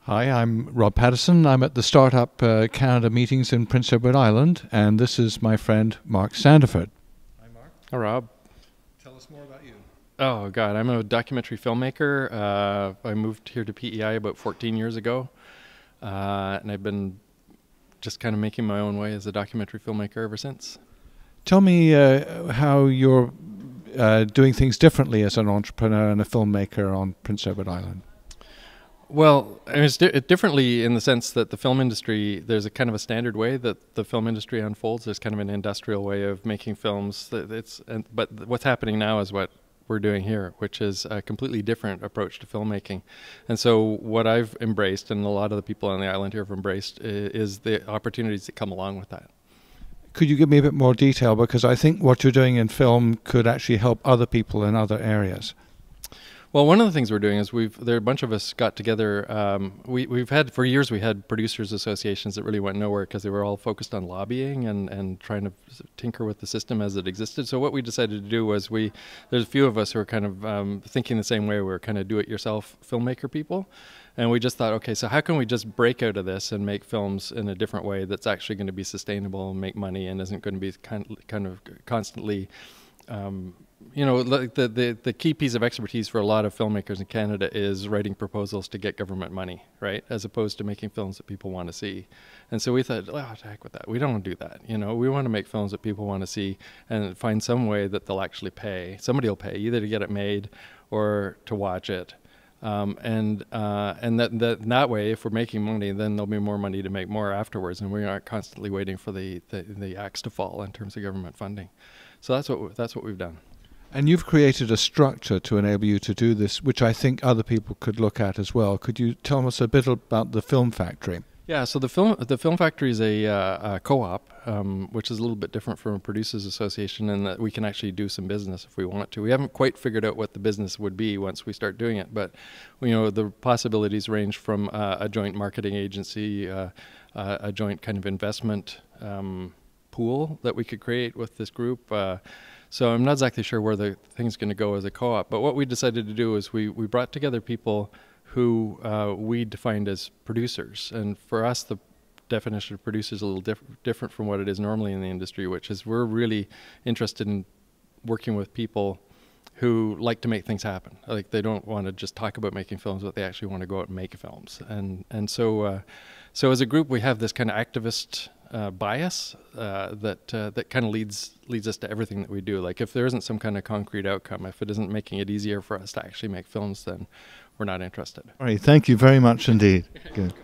Hi, I'm Rob Patterson. I'm at the Startup Canada meetings in Prince Edward Island, and this is my friend Mark Sandiford. Hi, Mark. Hi, Rob. Tell us more about you. Oh, God, I'm a documentary filmmaker. I moved here to PEI about 14 years ago, and I've been just kind of making my own way as a documentary filmmaker ever since. Tell me how you're doing things differently as an entrepreneur and a filmmaker on Prince Edward Island. Well, it's differently in the sense that the film industry, there's a kind of a standard way that the film industry unfolds. There's kind of an industrial way of making films. But what's happening now is what we're doing here, which is a completely different approach to filmmaking. And so what I've embraced, and a lot of the people on the island here have embraced, is the opportunities that come along with that. Could you give me a bit more detail? Because I think what you're doing in film could actually help other people in other areas. Well, one of the things we're doing is there are a bunch of us got together. We've had, for years, we had producers associations that really went nowhere because they were all focused on lobbying and trying to tinker with the system as it existed. So what we decided to do was there's a few of us who are kind of thinking the same way. We're kind of do-it-yourself filmmaker people. And we just thought, okay, so how can we just break out of this and make films in a different way that's actually going to be sustainable and make money and isn't going to be kind of constantly you know, the key piece of expertise for a lot of filmmakers in Canada is writing proposals to get government money, right? As opposed to making films that people want to see. And so we thought, oh, to heck with that. We don't want to do that. You know, we want to make films that people want to see and find some way that they'll actually pay. Somebody will pay either to get it made or to watch it. And that way, if we're making money, then there'll be more money to make more afterwards, and we aren't constantly waiting for the axe to fall in terms of government funding. So that's what we've done. And you've created a structure to enable you to do this, which I think other people could look at as well. Could you tell us a bit about the Film Factory? Yeah, so the Film Factory is a co-op, which is a little bit different from a producers association in that we can actually do some business if we want to. We haven't quite figured out what the business would be once we start doing it, but you know, the possibilities range from a joint marketing agency, a joint kind of investment pool that we could create with this group. So I'm not exactly sure where the thing's going to go as a co-op, but what we decided to do is we brought together people who we defined as producers. And for us, the definition of producer is a little different from what it is normally in the industry, which is we're really interested in working with people who like to make things happen. Like, they don't want to just talk about making films, but they actually want to go out and make films. And so as a group, we have this kind of activist bias that kind of leads us to everything that we do. Like, if there isn't some kind of concrete outcome, if it isn't making it easier for us to actually make films, then we're not interested. All right, thank you very much indeed. Good.